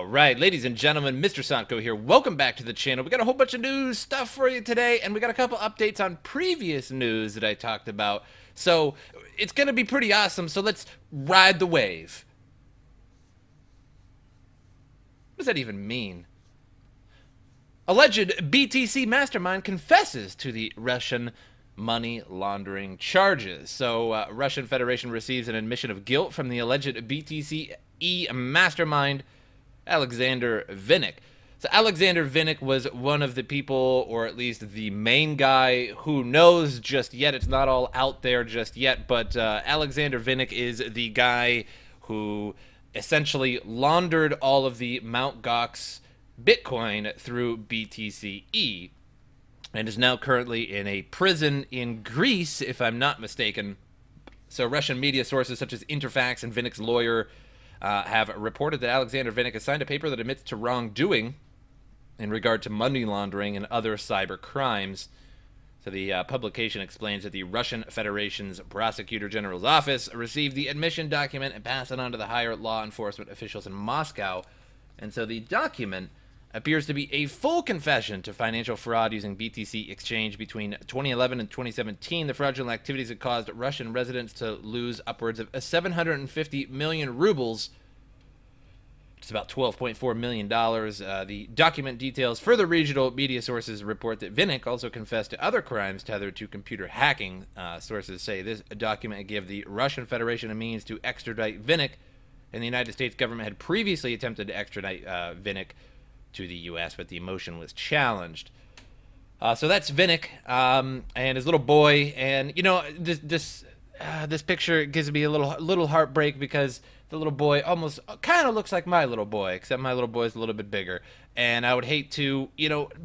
Right, ladies and gentlemen, MrSotko here. Welcome back to the channel. We got a whole bunch of news stuff for you today, and we got a couple updates on previous news that I talked about. So it's going to be pretty awesome, so let's ride the wave. What does that even mean? Alleged BTC Mastermind confesses to the Russian money laundering charges. So Russian Federation receives an admission of guilt from the alleged BTC-E mastermind, Alexander Vinnik. So Alexander Vinnik was one of the people, or at least the main guy, who knows just yet. It's not all out there just yet, but Alexander Vinnik is the guy who essentially laundered all of the Mt. Gox Bitcoin through BTC-E and is now currently in a prison in Greece, if I'm not mistaken. So Russian media sources such as Interfax and Vinnik's lawyer have reported that Alexander Vinnik has signed a paper that admits to wrongdoing in regard to money laundering and other cyber crimes. So the publication explains that the Russian Federation's Prosecutor General's office received the admission document and passed it on to the higher law enforcement officials in Moscow. And so the document appears to be a full confession to financial fraud using BTC exchange between 2011 and 2017. The fraudulent activities had caused Russian residents to lose upwards of 750 million rubles. It's about $12.4 million. The document details further regional media sources report that Vinnik also confessed to other crimes tethered to computer hacking. Sources say this document gave the Russian Federation a means to extradite Vinnik, and the United States government had previously attempted to extradite Vinnik to the U.S., but the motion was challenged. So that's Vinnik and his little boy, and you know this picture gives me a little heartbreak because the little boy almost kind of looks like my little boy, except my little boy is a little bit bigger, and I would hate to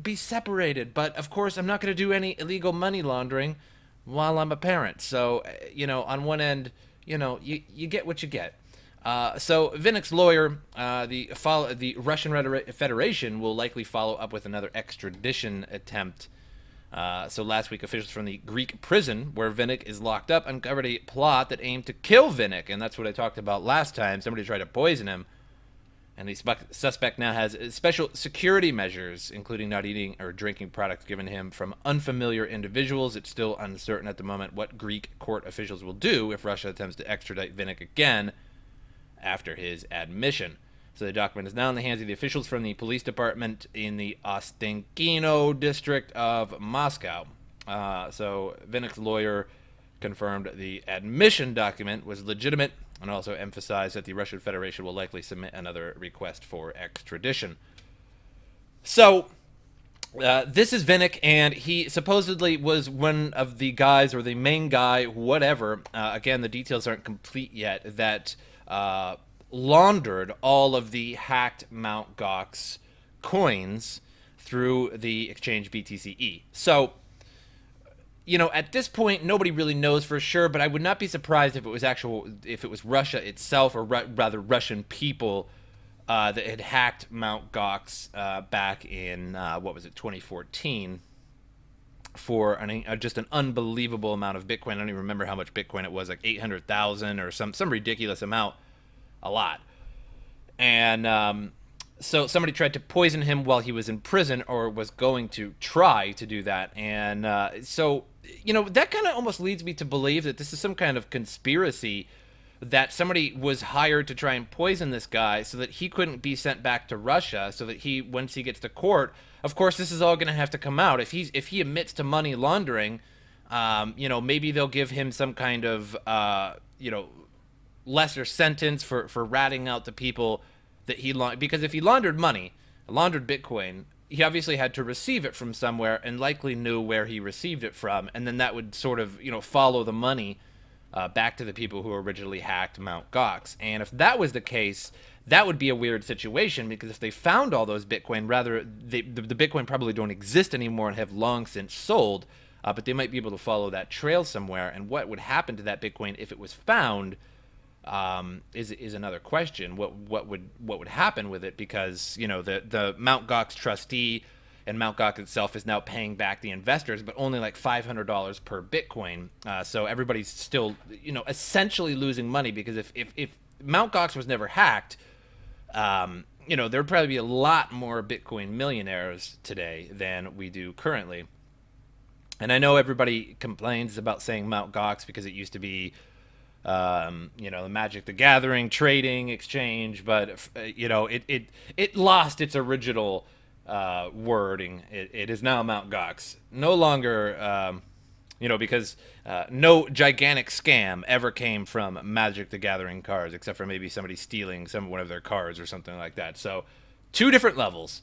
be separated, but of course I'm not going to do any illegal money laundering while I'm a parent. So on one end, you get what you get. So Vinnik's lawyer, the Russian Federation will likely follow up with another extradition attempt. So last week, officials from the Greek prison where Vinnik is locked up uncovered a plot that aimed to kill Vinnik, and that's what I talked about last time. Somebody tried to poison him, and the suspect now has special security measures, including not eating or drinking products given him from unfamiliar individuals. It's still uncertain at the moment what Greek court officials will do if Russia attempts to extradite Vinnik again after his admission. So the document is now in the hands of the officials from the police department in the Ostankino district of Moscow. So Vinnik's lawyer confirmed the admission document was legitimate and also emphasized that the Russian Federation will likely submit another request for extradition. So this is Vinnik, and he supposedly was one of the guys, or the main guy, whatever. Again, the details aren't complete yet, that laundered all of the hacked Mt. Gox coins through the exchange BTC-E. So, at this point, nobody really knows for sure, but I would not be surprised if it was Russia itself, or rather Russian people that had hacked Mt. Gox back in, 2014, for just an unbelievable amount of Bitcoin. I don't even remember how much Bitcoin it was, like 800,000 or some ridiculous amount. A lot. And so somebody tried to poison him while he was in prison, or was going to try to do that. And so that kind of almost leads me to believe that this is some kind of conspiracy, that somebody was hired to try and poison this guy so that he couldn't be sent back to Russia, so that once he gets to court, of course this is all going to have to come out. If he admits to money laundering, maybe they'll give him some kind of lesser sentence for ratting out the people that he laundered. Because if he laundered Bitcoin, he obviously had to receive it from somewhere, and likely knew where he received it from, and then that would sort of follow the money back to the people who originally hacked Mt. Gox. And if that was the case, that would be a weird situation, because if they found all those Bitcoin, the Bitcoin probably don't exist anymore and have long since sold, but they might be able to follow that trail somewhere. And what would happen to that Bitcoin if it was found is another question. What would happen with it? Because the Mt. Gox trustee and Mt. Gox itself is now paying back the investors, but only like $500 per Bitcoin. So everybody's still essentially losing money, because if Mt. Gox was never hacked, there'd probably be a lot more Bitcoin millionaires today than we do currently. And I know everybody complains about saying Mount Gox because it used to be, the Magic the Gathering trading exchange, but it lost its original wording. It is now Mount Gox, no longer, because no gigantic scam ever came from Magic the Gathering cards, except for maybe somebody stealing one of their cards or something like that. So, two different levels.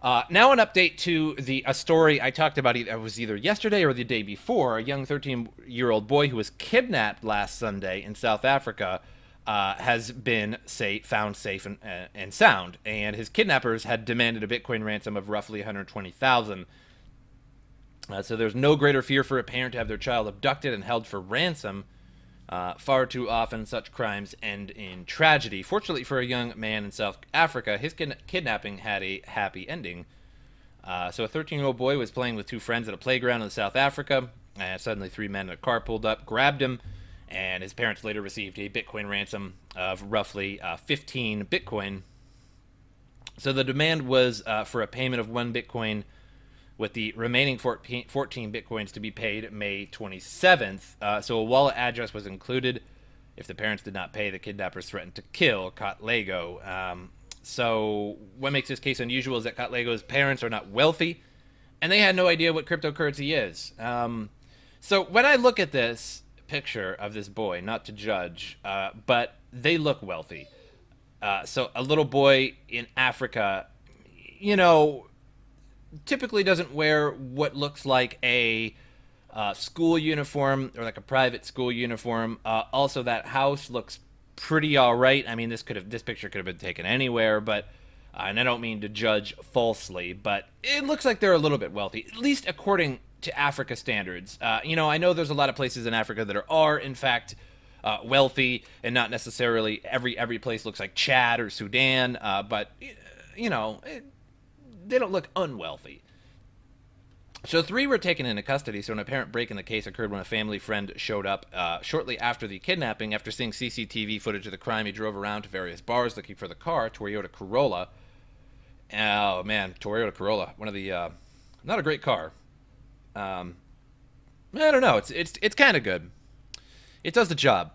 Now an update to a story I talked about. It was either yesterday or the day before. A young 13-year-old boy who was kidnapped last Sunday in South Africa has been found safe and sound, and his kidnappers had demanded a Bitcoin ransom of roughly 120,000. So there's no greater fear for a parent to have their child abducted and held for ransom. Far too often, such crimes end in tragedy. Fortunately for a young man in South Africa, his kidnapping had a happy ending. So a 13-year-old boy was playing with two friends at a playground in South Africa, and suddenly 3 men in a car pulled up, grabbed him, and his parents later received a Bitcoin ransom of roughly 15 Bitcoin. So the demand was for a payment of 1 Bitcoin, with the remaining 14 Bitcoins to be paid May 27th. So a wallet address was included. If the parents did not pay, the kidnappers threatened to kill Katlego. So what makes this case unusual is that Katlego's parents are not wealthy, and they had no idea what cryptocurrency is. So when I look at this picture of this boy, not to judge, but they look wealthy. So a little boy in Africa, typically doesn't wear what looks like a school uniform or like a private school uniform. Also, that house looks pretty all right. I mean, this picture could have been taken anywhere, but and I don't mean to judge falsely, but it looks like they're a little bit wealthy, at least according to Africa standards. I know there's a lot of places in Africa that are in fact wealthy, and not necessarily every place looks like Chad or Sudan, but they don't look unwealthy. So 3 were taken into custody. So an apparent break in the case occurred when a family friend showed up shortly after the kidnapping. After seeing CCTV footage of the crime, he drove around to various bars looking for the car, Toyota Corolla. Oh man, Toyota Corolla, one of the not a great car. I don't know. It's kind of good. It does the job.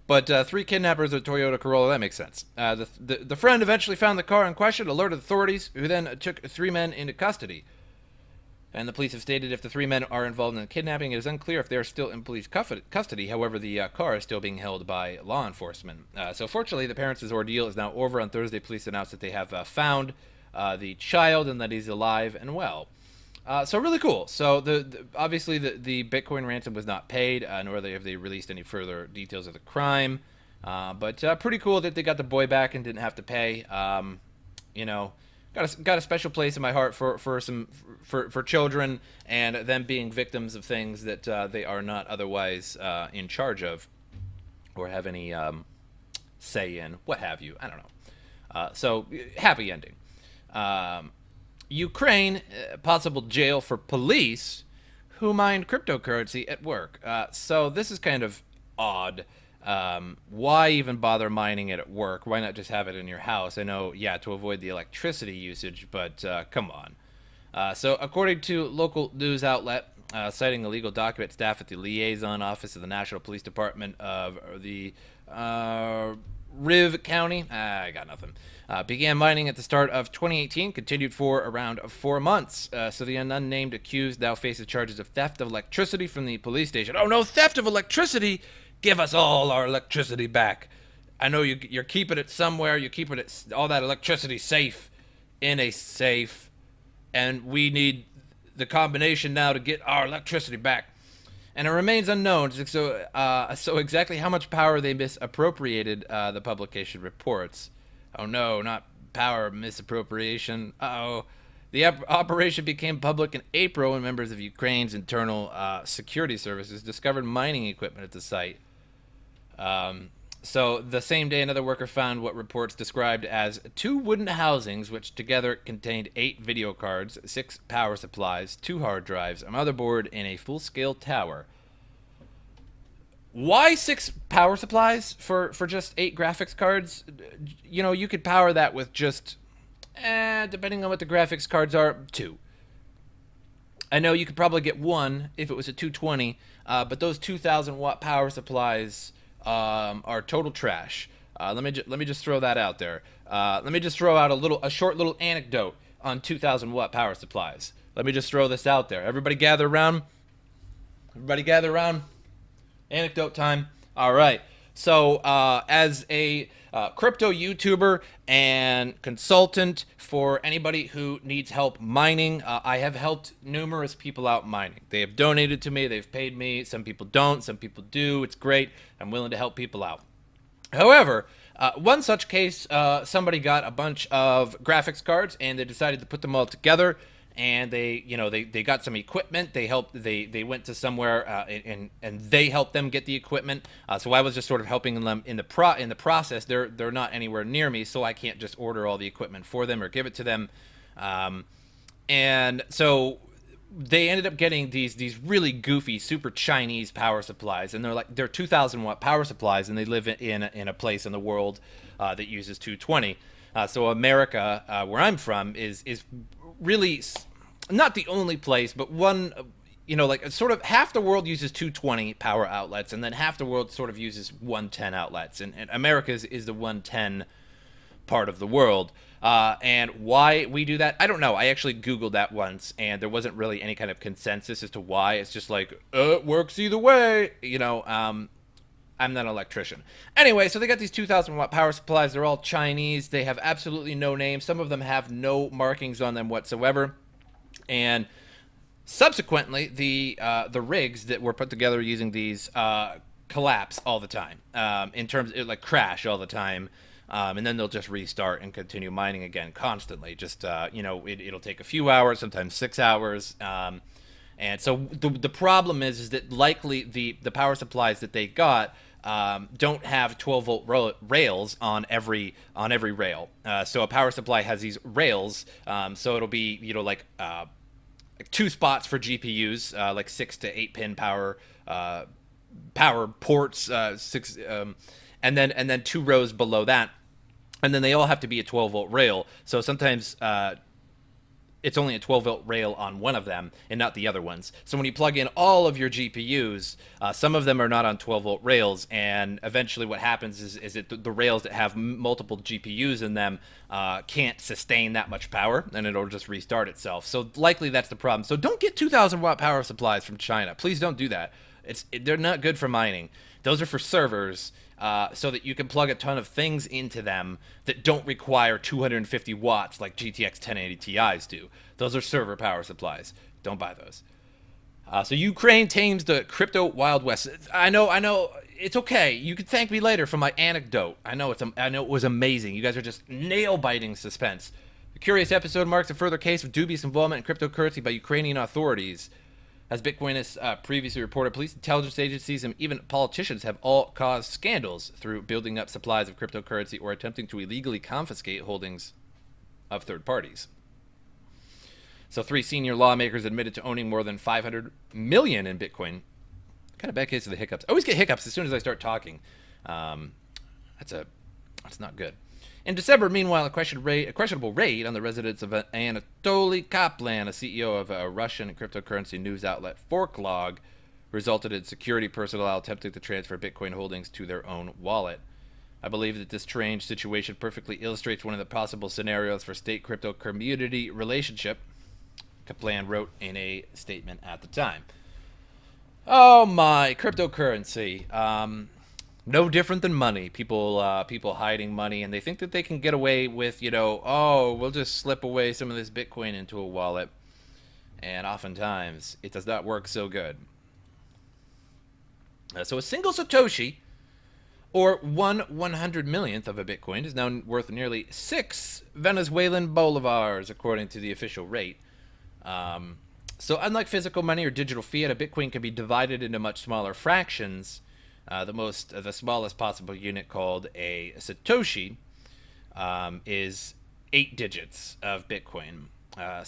But 3 kidnappers of a Toyota Corolla, that makes sense. The friend eventually found the car in question, alerted authorities, who then took 3 men into custody. And the police have stated if the 3 men are involved in the kidnapping, it is unclear if they are still in police custody. However, the car is still being held by law enforcement. So fortunately, the parents' ordeal is now over. On Thursday, police announced that they have found the child and that he's alive and well. So really cool. So obviously the Bitcoin ransom was not paid, nor have they released any further details of the crime. But pretty cool that they got the boy back and didn't have to pay. Got a special place in my heart for children and them being victims of things that they are not otherwise in charge of or have any say in, what have you. I don't know. So happy ending. Ukraine, possible jail for police who mined cryptocurrency at work. So this is kind of odd. Why even bother mining it at work? Why not just have it in your house? I know, to avoid the electricity usage, but come on. So according to local news outlet, citing a legal document, staff at the liaison office of the National Police Department of the Riv County, I got nothing, began mining at the start of 2018, continued for around 4 months. So the unnamed accused now faces charges of theft of electricity from the police station. Oh no, theft of electricity! Give us all our electricity back. I know you're keeping it somewhere. You're keeping all that electricity safe in a safe, and we need the combination now to get our electricity back. And it remains unknown. So exactly how much power they misappropriated, the publication reports. Oh no, not power misappropriation. Uh-oh. The operation became public in April when members of Ukraine's internal security services discovered mining equipment at the site. So the same day, another worker found what reports described as 2 wooden housings, which together contained 8 video cards, 6 power supplies, 2 hard drives, a motherboard, and a full-scale tower. Why 6 power supplies for just 8 graphics cards? You know, you could power that with just, depending on what the graphics cards are, 2. I know you could probably get 1 if it was a 220, but those 2,000 watt power supplies are total trash. Let me just throw that out there. Let me just throw out a short little anecdote on 2,000 watt power supplies. Let me just throw this out there. Everybody gather around. Everybody gather around. Anecdote time. All right. So, as a crypto YouTuber and consultant for anybody who needs help mining, I have helped numerous people out mining. They have donated to me. They've paid me. Some people don't. Some people do. It's great. I'm willing to help people out. However, one such case, somebody got a bunch of graphics cards and they decided to put them all together. And they got some equipment. They went to somewhere and they helped them get the equipment. So I was just sort of helping them in the process. They're not anywhere near me, so I can't just order all the equipment for them or give it to them. And so they ended up getting these really goofy, super Chinese power supplies, and they're 2,000 watt power supplies, and they live in a place in the world that uses 220. So America, where I'm from, is really not the only place, but one, like sort of half the world uses 220 power outlets, and then half the world sort of uses 110 outlets, and America is the 110 part of the world. And why we do that, I don't know. I actually Googled that once, and there wasn't really any kind of consensus as to why. It's just like, it works either way, I'm not an electrician. Anyway, so they got these 2,000 watt power supplies. They're all Chinese. They have absolutely no name. Some of them have no markings on them whatsoever. And subsequently, the rigs that were put together using these collapse all the time. In terms, like crash all the time. And then they'll just restart and continue mining again constantly. Just, it'll take a few hours, sometimes 6 hours. And so the problem is that likely the power supplies that they got don't have 12-volt rails on every rail. So a power supply has these rails. So it'll be like 2 spots for GPUs, like 6 to 8 pin power ports, 6, and then 2 rows below that. And then they all have to be a 12-volt rail. So sometimes it's only a 12-volt rail on one of them and not the other ones. So when you plug in all of your GPUs, some of them are not on 12-volt rails, and eventually what happens is that the rails that have multiple GPUs in them can't sustain that much power, and it'll just restart itself. So likely that's the problem. So don't get 2,000-watt power supplies from China. Please don't do that. They're not good for mining. Those are for servers, so that you can plug a ton of things into them that don't require 250 watts like GTX 1080 Ti's do. Those are server power supplies. Don't buy those. So Ukraine tames the crypto Wild West. I know. It's okay. You can thank me later for my anecdote. I know it was amazing. You guys are just nail-biting suspense. The curious episode marks a further case of dubious involvement in cryptocurrency by Ukrainian authorities. As Bitcoin has previously reported, police, intelligence agencies, and even politicians have all caused scandals through building up supplies of cryptocurrency or attempting to illegally confiscate holdings of third parties. So 3 senior lawmakers admitted to owning more than 500 million in Bitcoin. Kind of bad case of the hiccups. I always get hiccups as soon as I start talking. That's not good. In December, meanwhile, a questionable raid on the residence of Anatoly Kaplan, a CEO of a Russian cryptocurrency news outlet, Forklog, resulted in security personnel attempting to transfer Bitcoin holdings to their own wallet. I believe that this strange situation perfectly illustrates one of the possible scenarios for state crypto community relationship, Kaplan wrote in a statement at the time. Oh my, cryptocurrency. No different than money. People hiding money, and they think that they can get away with, we'll just slip away some of this Bitcoin into a wallet. And oftentimes, it does not work so good. So a single Satoshi, or 1/100 millionth of a Bitcoin, is now worth nearly 6 Venezuelan bolivars, according to the official rate. So unlike physical money or digital fiat, a Bitcoin can be divided into much smaller fractions. The smallest possible unit, called a Satoshi, is 8 digits of Bitcoin. Or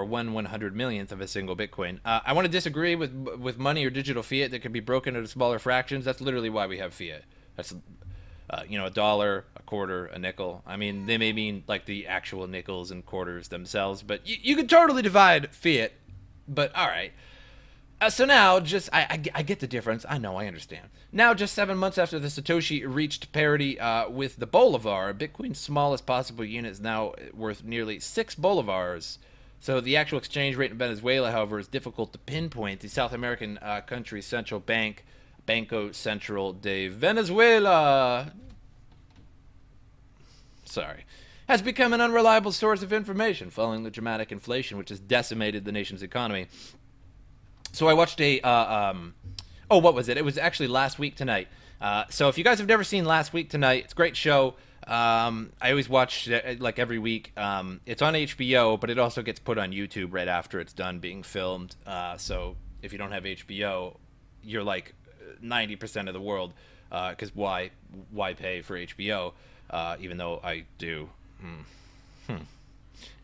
1/100 millionth of a single Bitcoin. I want to disagree with money or digital fiat that can be broken into smaller fractions. That's literally why we have fiat. That's a dollar, a quarter, a nickel. I mean, they may mean like the actual nickels and quarters themselves, but you could totally divide fiat. But all right. So now, I get the difference. I know, I understand. Now, just 7 months after the Satoshi reached parity with the Bolivar, Bitcoin's smallest possible unit is now worth nearly 6 Bolivars. So the actual exchange rate in Venezuela, however, is difficult to pinpoint. The South American country's central bank, Banco Central de Venezuela, has become an unreliable source of information following the dramatic inflation which has decimated the nation's economy. So I watched what was it? It was actually Last Week Tonight. So if you guys have never seen Last Week Tonight, it's a great show. I always watch it like every week. It's on HBO, but it also gets put on YouTube right after it's done being filmed. So if you don't have HBO, you're like 90% of the world, because why pay for HBO, even though I do.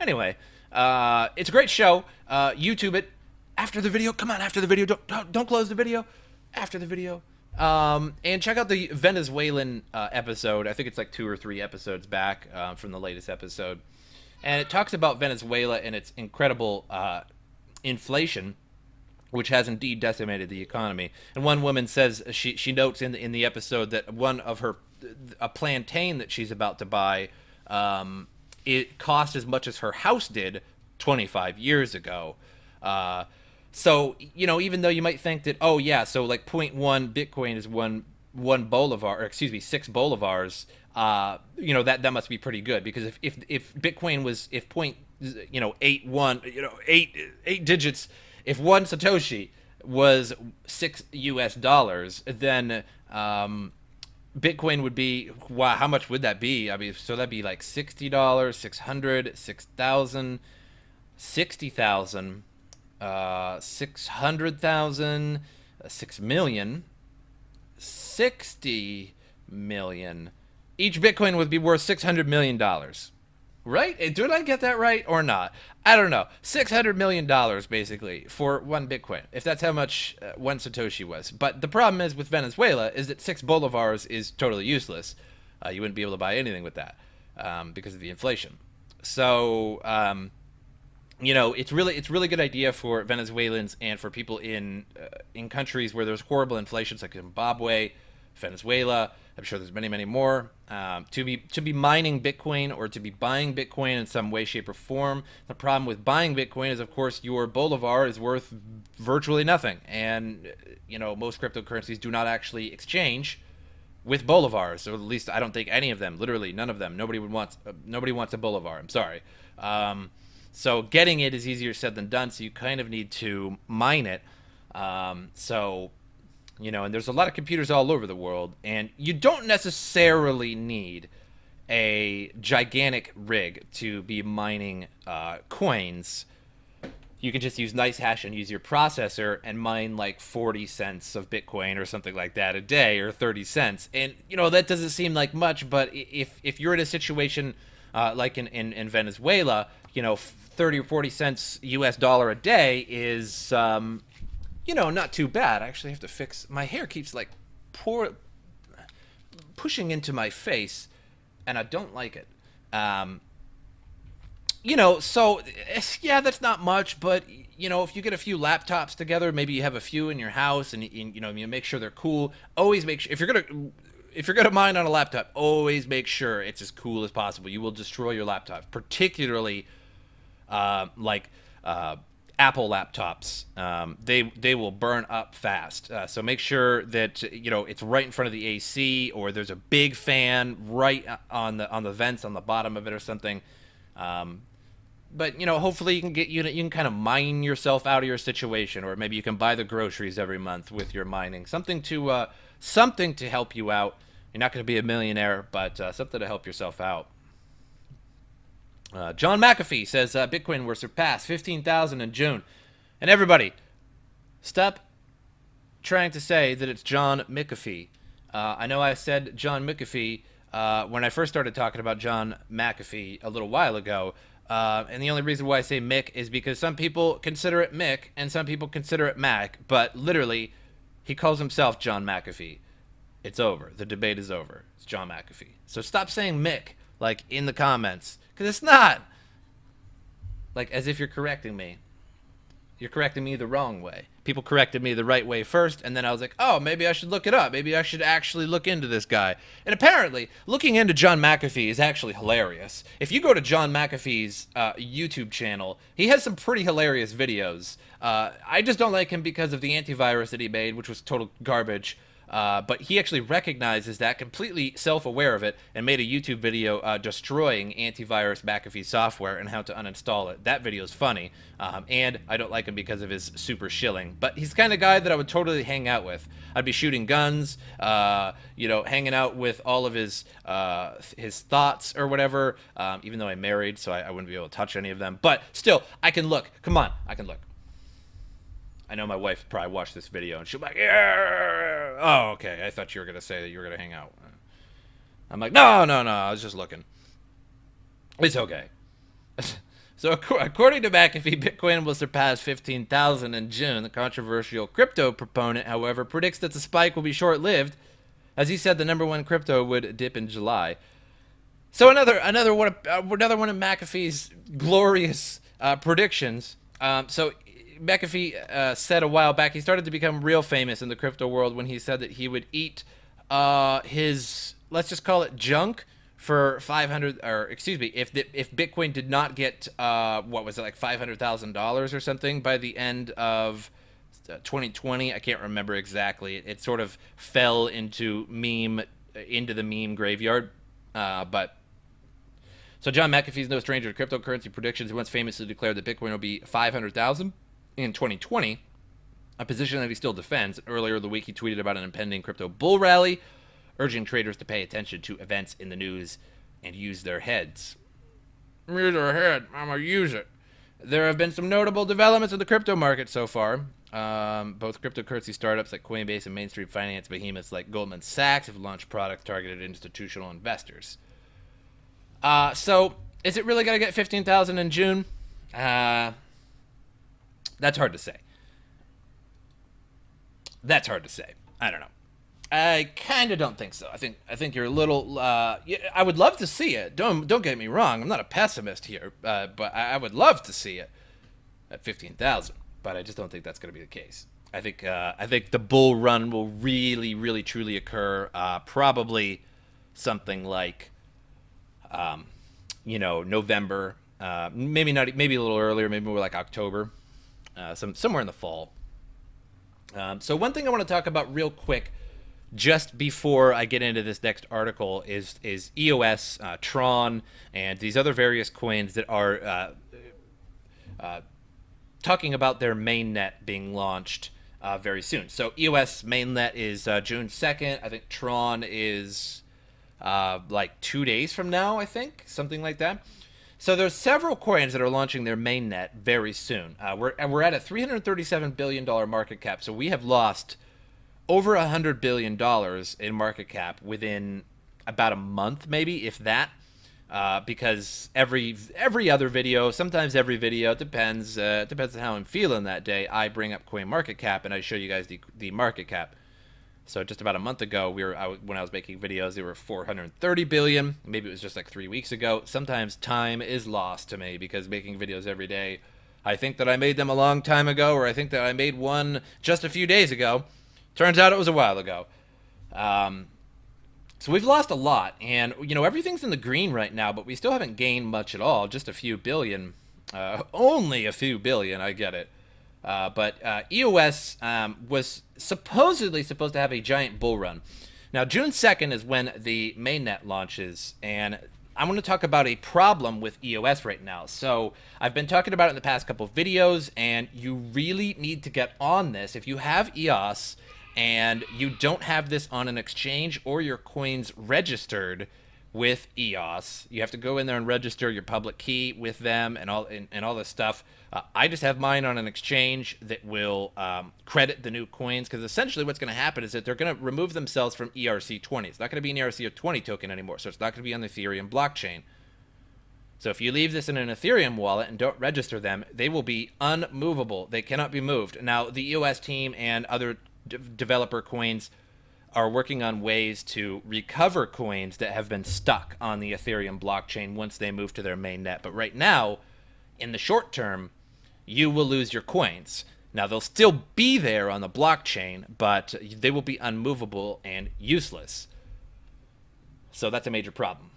Anyway, it's a great show. YouTube it. After the video, come on, after the video, don't close the video, after the video, and check out the Venezuelan episode. I think it's like 2 or 3 episodes back from the latest episode, and it talks about Venezuela and its incredible inflation, which has indeed decimated the economy. And one woman says she notes in the episode that a plantain that she's about to buy, it cost as much as her house did 25 years ago. So, even though you might think that, so like 0.1 Bitcoin is one Bolivar, or excuse me, 6 Bolivars, that must be pretty good, because if Bitcoin was, if point, 8 digits, if one Satoshi was $6, then, Bitcoin would be, wow, how much would that be? I mean, so that'd be like $60, 600, 6,000, 60,000. 600,000, 6 million, 60 million. Each Bitcoin would be worth $600 million. Right? Did I get that right or not? I don't know. $600 million basically for one Bitcoin, if that's how much one Satoshi was. But the problem is with Venezuela is that 6 Bolivars is totally useless. You wouldn't be able to buy anything with that because of the inflation. So, it's really good idea for Venezuelans and for people in countries where there's horrible inflations like Zimbabwe, Venezuela. I'm sure there's many more, to be mining Bitcoin or to be buying Bitcoin in some way, shape, or form. The problem with buying Bitcoin is, of course, your Bolivar is worth virtually nothing, and most cryptocurrencies do not actually exchange with Bolivars, or at least I don't think any of them. Literally, none of them. Nobody wants a Bolivar. I'm sorry. So getting it is easier said than done, so you kind of need to mine it. And there's a lot of computers all over the world, and you don't necessarily need a gigantic rig to be mining coins. You can just use NiceHash and use your processor and mine like 40 cents of Bitcoin or something like that a day, or 30 cents. And, that doesn't seem like much, but if you're in a situation like in Venezuela, 30 or 40 cents US dollar a day is, not too bad. I actually have to fix, my hair keeps like pushing into my face, and I don't like it. So, yeah, that's not much, but, if you get a few laptops together, maybe you have a few in your house, and, you make sure they're cool. Always make sure, if you're gonna mine on a laptop, always make sure it's as cool as possible. You will destroy your laptop, particularly Apple laptops. They will burn up fast. So make sure that it's right in front of the AC, or there's a big fan right on the vents on the bottom of it or something. But hopefully you can kind of mine yourself out of your situation, or maybe you can buy the groceries every month with your mining. Something to help you out. You're not going to be a millionaire, but something to help yourself out. John McAfee says Bitcoin will surpass 15,000 in June. And everybody, stop trying to say that it's John McAfee. I know I said John McAfee when I first started talking about John McAfee a little while ago. And the only reason why I say Mick is because some people consider it Mick and some people consider it Mac, but literally, he calls himself John McAfee. It's over. The debate is over. It's John McAfee. So stop saying Mick, like, in the comments, because it's not. Like, as if you're correcting me. You're correcting me the wrong way. People corrected me the right way first, and then I was like, oh, maybe I should look it up. Maybe I should actually look into this guy. And apparently, looking into John McAfee is actually hilarious. If you go to John McAfee's YouTube channel, he has some pretty hilarious videos. I just don't like him because of the antivirus that he made, which was total garbage. But he actually recognizes that, completely self-aware of it, and made a YouTube video destroying antivirus McAfee software and how to uninstall it. That video is funny, and I don't like him because of his super shilling. But he's the kind of guy that I would totally hang out with. I'd be shooting guns, hanging out with all of his thoughts or whatever, even though I'm married, so I wouldn't be able to touch any of them. But still, I can look. Come on, I can look. I know my wife probably watched this video and she'll be like, yeah. Oh, okay. I thought you were going to say that you were going to hang out. I'm like, no. I was just looking. It's okay. So according to McAfee, Bitcoin will surpass 15,000 in June. The controversial crypto proponent, however, predicts that the spike will be short-lived. As he said, the number one crypto would dip in July. So another one of McAfee's glorious predictions. So McAfee said a while back, he started to become real famous in the crypto world when he said that he would eat his, let's just call it junk, for 500, or excuse me, if Bitcoin did not get what was it, like $500,000 or something by the end of 2020. I can't remember exactly. It sort of fell into the meme graveyard, but. So John McAfee is no stranger to cryptocurrency predictions. He once famously declared that Bitcoin will be 500,000 in 2020, a position that he still defends. Earlier in the week, he tweeted about an impending crypto bull rally, urging traders to pay attention to events in the news and use their heads. Use their head. I'm going to use it. There have been some notable developments in the crypto market so far. Both cryptocurrency startups like Coinbase and mainstream finance behemoths like Goldman Sachs have launched products targeted at institutional investors. So, is it really going to get 15,000 in June? That's hard to say. I don't know. I kind of don't think so. I think you're a little. I would love to see it. Don't get me wrong. I'm not a pessimist here, but I would love to see it at 15,000. But I just don't think that's going to be the case. I think the bull run will really, really, truly occur. Probably something like, November. Maybe not. Maybe a little earlier. Maybe more like October. Somewhere in the fall. So one thing I want to talk about real quick, just before I get into this next article, is EOS, Tron, and these other various coins that are talking about their mainnet being launched very soon. So EOS mainnet is June 2nd. I think Tron is like 2 days from now, I think, something like that. So there's several coins that are launching their mainnet very soon. We're at a $337 billion market cap, so we have lost over $100 billion in market cap within about a month, maybe, if that. Because every other video, sometimes every video, it depends on how I'm feeling that day, I bring up coin market cap and I show you guys the market cap. So just about a month ago, when I was making videos, they were 430 billion. Maybe it was just like 3 weeks ago. Sometimes time is lost to me because making videos every day, I think that I made them a long time ago, or I think that I made one just a few days ago. Turns out it was a while ago. So we've lost a lot, and everything's in the green right now, but we still haven't gained much at all. Just a few billion, only a few billion. I get it. But EOS was supposedly supposed to have a giant bull run. Now, June 2nd is when the mainnet launches, and I want to talk about a problem with EOS right now. So I've been talking about it in the past couple of videos, and you really need to get on this. If you have EOS and you don't have this on an exchange or your coins registered with EOS, you have to go in there and register your public key with them and all this stuff. I just have mine on an exchange that will credit the new coins, because essentially what's going to happen is that they're going to remove themselves from ERC20. It's not going to be an ERC20 token anymore, so it's not going to be on the Ethereum blockchain. So if you leave this in an Ethereum wallet and don't register them, they will be unmovable. They cannot be moved. Now, the EOS team and other developer coins are working on ways to recover coins that have been stuck on the Ethereum blockchain once they move to their main net. But right now, in the short term, you will lose your coins. Now, they'll still be there on the blockchain, but they will be unmovable and useless. So that's a major problem.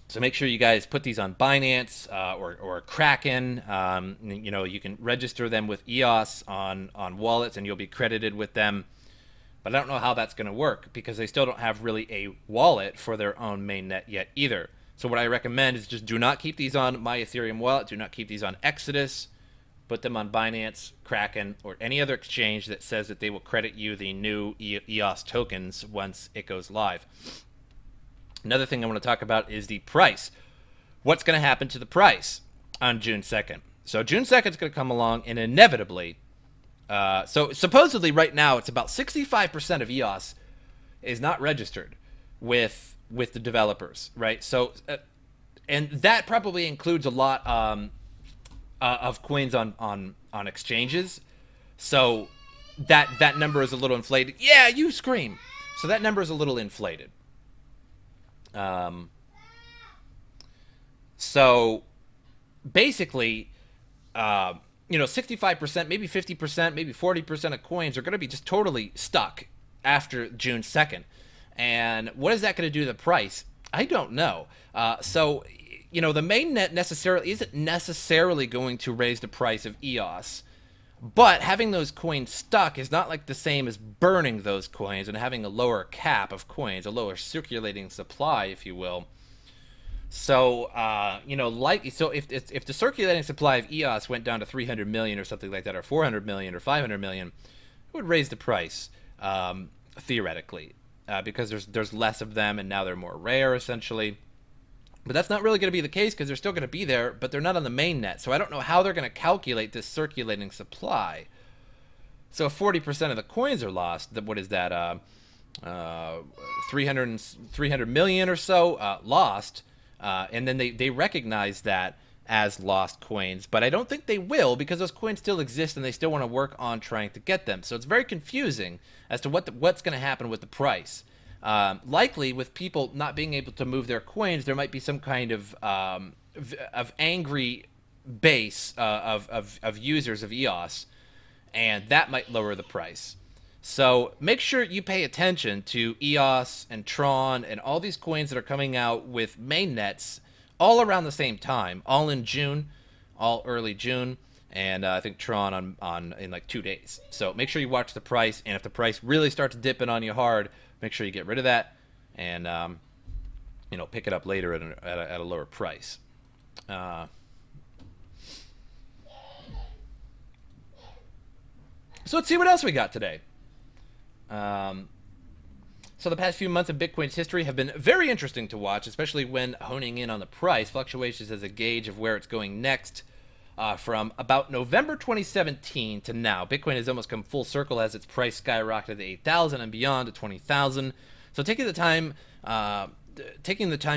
So make sure you guys put these on Binance or Kraken. You can register them with EOS on wallets, and you'll be credited with them. But I don't know how that's going to work because they still don't have really a wallet for their own mainnet yet either. So what I recommend is just do not keep these on my Ethereum wallet. Do not keep these on Exodus. Put them on Binance, Kraken, or any other exchange that says that they will credit you the new EOS tokens once it goes live. Another thing I want to talk about is the price. What's going to happen to the price on June 2nd? So June 2nd is going to come along, and inevitably, so supposedly right now it's about 65% of EOS is not registered with the developers, right? So, and that probably includes a lot of coins on exchanges. So that number is a little inflated. Yeah, you scream. So that number is a little inflated. So basically, 65%, maybe 50%, maybe 40% of coins are going to be just totally stuck after June 2nd. And what is that going to do to the price? I don't know. So the mainnet isn't necessarily going to raise the price of EOS. But having those coins stuck is not like the same as burning those coins and having a lower cap of coins, a lower circulating supply, if you will. So, so if the circulating supply of EOS went down to 300 million or something like that, or 400 million or 500 million, it would raise the price, theoretically, because there's less of them and now they're more rare, essentially. But that's not really going to be the case because they're still going to be there, but they're not on the main net. So I don't know how they're going to calculate this circulating supply. So if 40% of the coins are lost, what is that? 300 million or so lost. And then they recognize that as lost coins. But I don't think they will because those coins still exist and they still want to work on trying to get them. So it's very confusing as to what's going to happen with the price. Likely, with people not being able to move their coins, there might be some kind of angry base of users of EOS, and that might lower the price. So make sure you pay attention to EOS and Tron and all these coins that are coming out with mainnets all around the same time, all in June, all early June, and I think Tron in like 2 days. So make sure you watch the price, and if the price really starts dipping on you hard, make sure you get rid of that and pick it up later at a lower price. So let's see what else we got today. So the past few months of Bitcoin's history have been very interesting to watch, especially when honing in on the price. Fluctuations as a gauge of where it's going next. From about November 2017 to now, Bitcoin has almost come full circle as its price skyrocketed to 8,000 and beyond to 20,000. So taking the time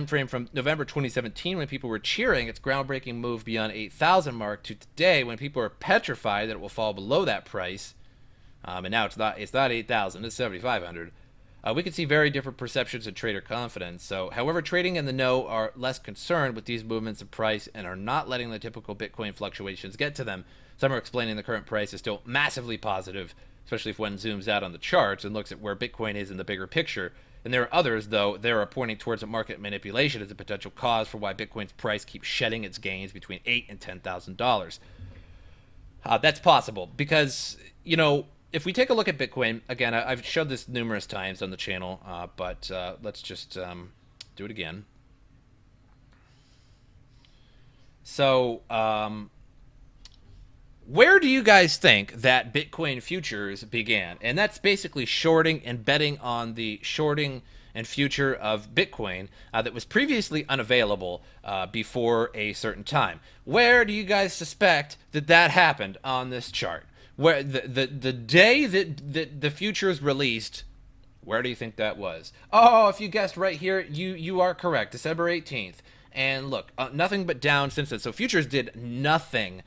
frame from November 2017 when people were cheering its groundbreaking move beyond 8,000 mark to today when people are petrified that it will fall below that price, and now it's not 8,000, it's 7,500. We can see very different perceptions of trader confidence. So, however, trading in the know are less concerned with these movements of price and are not letting the typical Bitcoin fluctuations get to them. Some are explaining the current price is still massively positive, especially if one zooms out on the charts and looks at where Bitcoin is in the bigger picture. And there are others, though, that are pointing towards market manipulation as a potential cause for why Bitcoin's price keeps shedding its gains between $8,000 and $10,000. That's possible because, if we take a look at Bitcoin, again, I've showed this numerous times on the channel, but let's just do it again. So, where do you guys think that Bitcoin futures began? And that's basically shorting and betting on the shorting and future of Bitcoin that was previously unavailable before a certain time. Where do you guys suspect that happened on this chart? Where the day that the futures released, where do you think that was? Oh, if you guessed right here, you are correct. December 18th. And look, nothing but down since then. So futures did nothing.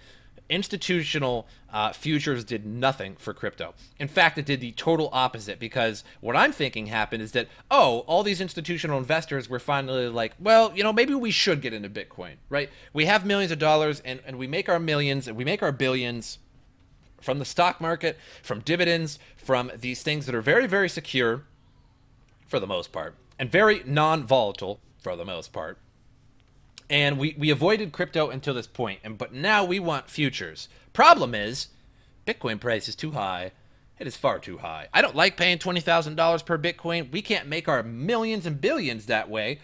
Institutional futures did nothing for crypto. In fact, it did the total opposite, because what I'm thinking happened is that, all these institutional investors were finally like, well, maybe we should get into Bitcoin, right? We have millions of dollars, and we make our millions and we make our billions from the stock market, from dividends, from these things that are very, very secure for the most part, and very non-volatile for the most part. And we avoided crypto until this point, but now we want futures. Problem is, Bitcoin price is too high. It is far too high. I don't like paying $20,000 per Bitcoin. We can't make our millions and billions that way.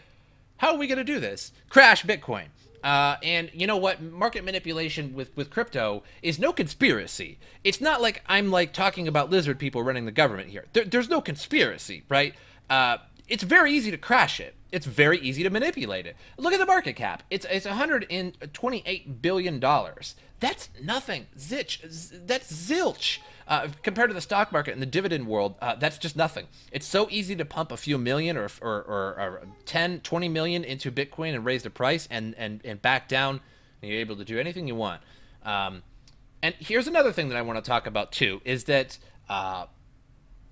How are we going to do this? Crash Bitcoin. And you know what? Market manipulation with crypto is no conspiracy. It's not like I'm talking about lizard people running the government here. There's no conspiracy, right? It's very easy to crash it. It's very easy to manipulate it. Look at the market cap. It's $128 billion. That's nothing. That's zilch. Compared to the stock market and the dividend world, that's just nothing. It's so easy to pump a few million or 10, 20 million into Bitcoin and raise the price and back down, and you're able to do anything you want. And here's another thing that I want to talk about too, is that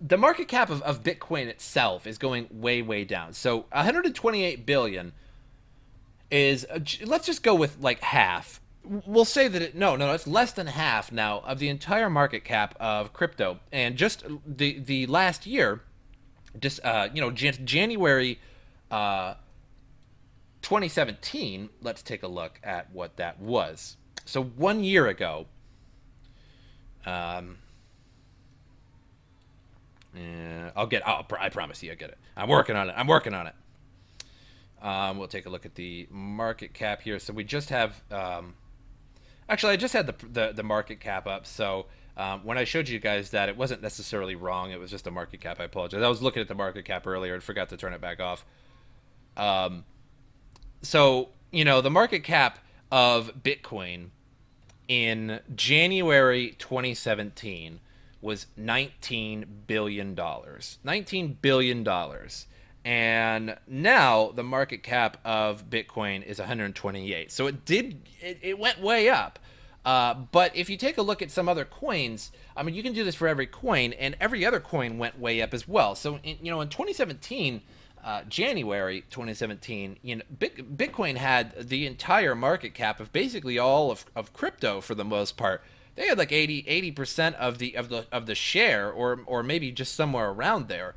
the market cap of Bitcoin itself is going way, way down. So 128 billion is, let's just go with half. We'll say that it's less than half now of the entire market cap of crypto. And just the last year, just January 2017, let's take a look at what that was. So 1 year ago, I promise you I'll get it. I'm working on it. We'll take a look at the market cap here. So we just have, actually I just had the market cap up. So when I showed you guys that, it wasn't necessarily wrong. It was just a market cap. I apologize. I was looking at the market cap earlier and forgot to turn it back off. So, the market cap of Bitcoin in January 2017 was $19 billion. $19 billion. And now the market cap of Bitcoin is 128. So it went way up. But if you take a look at some other coins, you can do this for every coin, and every other coin went way up as well. So, in 2017, January 2017, Bitcoin had the entire market cap of basically all of crypto for the most part. They had 80% of the share, or maybe just somewhere around there.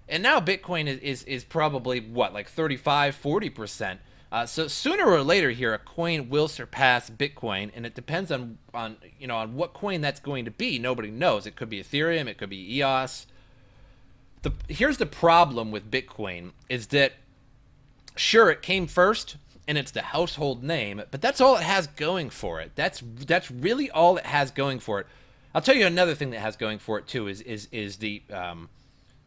And now Bitcoin is probably 35-40%. So sooner or later here, a coin will surpass Bitcoin, and it depends on what coin that's going to be. Nobody knows. It could be Ethereum, it could be EOS. Here's the problem with Bitcoin is that, sure, it came first, and it's the household name, but that's all it has going for it. That's really all it has going for it. I'll tell you another thing that has going for it too is the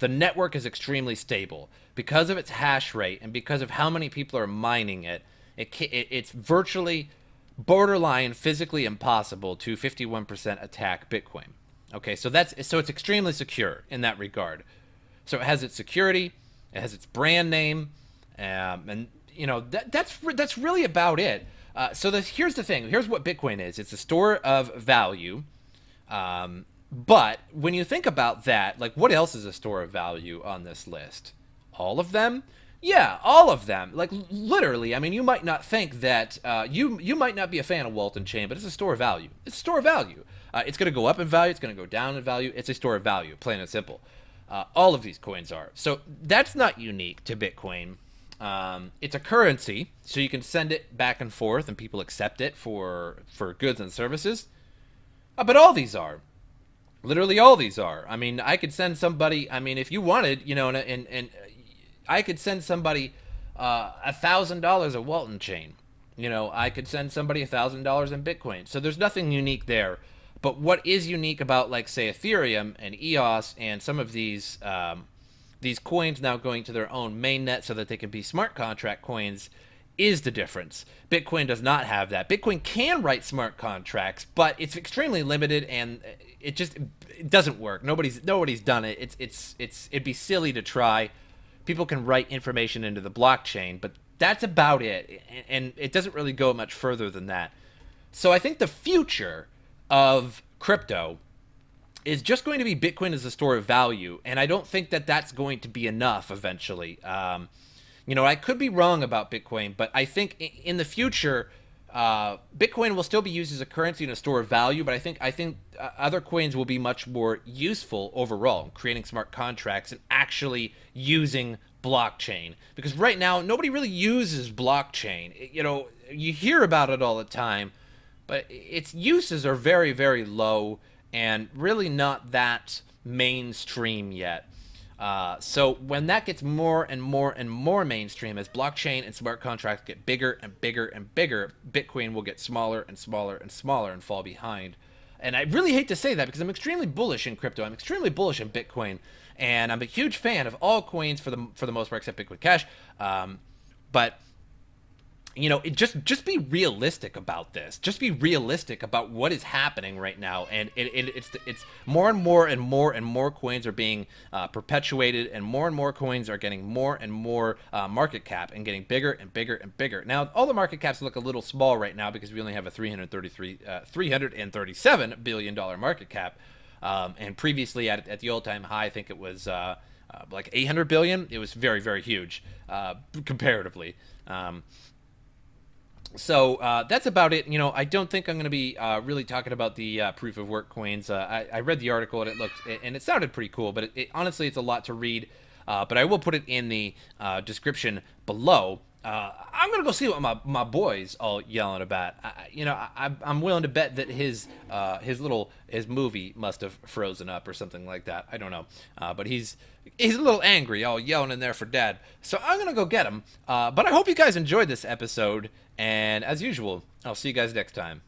network is extremely stable because of its hash rate and because of how many people are mining it. It's virtually borderline physically impossible to 51% attack Bitcoin. Okay, so it's extremely secure in that regard. So it has its security, it has its brand name, and that's really about it. So here's the thing. Here's what Bitcoin is. It's a store of value. But when you think about that, what else is a store of value on this list? All of them? Yeah, all of them. Literally, you might not think that, you might not be a fan of Walton Chain, but it's a store of value. It's a store of value. It's going to go up in value. It's going to go down in value. It's a store of value, plain and simple. All of these coins are. So that's not unique to Bitcoin. It's a currency, so you can send it back and forth, and people accept it for goods and services. But all these are. Literally all these are. I could send somebody, if you wanted, and I could send somebody $1,000 of Walton Chain. I could send somebody $1,000 in Bitcoin. So there's nothing unique there. But what is unique about, say, Ethereum and EOS and some of these coins now going to their own mainnet so that they can be smart contract coins is the difference. Bitcoin does not have that. Bitcoin can write smart contracts, but it's extremely limited, and it doesn't work. Nobody's done it. It'd be silly to try. People can write information into the blockchain, but That's about it, and it doesn't really go much further than that. So I think the future of crypto is just going to be Bitcoin as a store of value, and I don't think that that's going to be enough eventually. I could be wrong about Bitcoin, but I think in the future, Bitcoin will still be used as a currency and a store of value. But I think other coins will be much more useful overall, creating smart contracts and actually using blockchain. Because right now, nobody really uses blockchain. You hear about it all the time, but its uses are very, very low and really not that mainstream yet. So when that gets more and more and more mainstream, as blockchain and smart contracts get bigger and bigger and bigger, Bitcoin will get smaller and smaller and smaller and fall behind. And I really hate to say that because I'm extremely bullish in crypto. I'm extremely bullish in Bitcoin, and I'm a huge fan of all coins for the most part except Bitcoin Cash. But just be realistic about this. Just be realistic about what is happening right now, and it's more and more and more and more coins are being perpetuated, and more coins are getting more and more market cap and getting bigger and bigger and bigger. Now, all the market caps look a little small right now because we only have a $337 billion market cap, and previously at the all-time high, I think it was like 800 billion. It was very, very huge comparatively. So that's about it. I don't think I'm going to be really talking about the proof of work coins. I read the article and it sounded pretty cool, but honestly, it's a lot to read. But I will put it in the description below. I'm gonna go see what my boys all yelling about. I'm willing to bet that his movie must have frozen up or something like that. I don't know, but he's a little angry, all yelling in there for dad. So I'm gonna go get him. But I hope you guys enjoyed this episode, and as usual, I'll see you guys next time.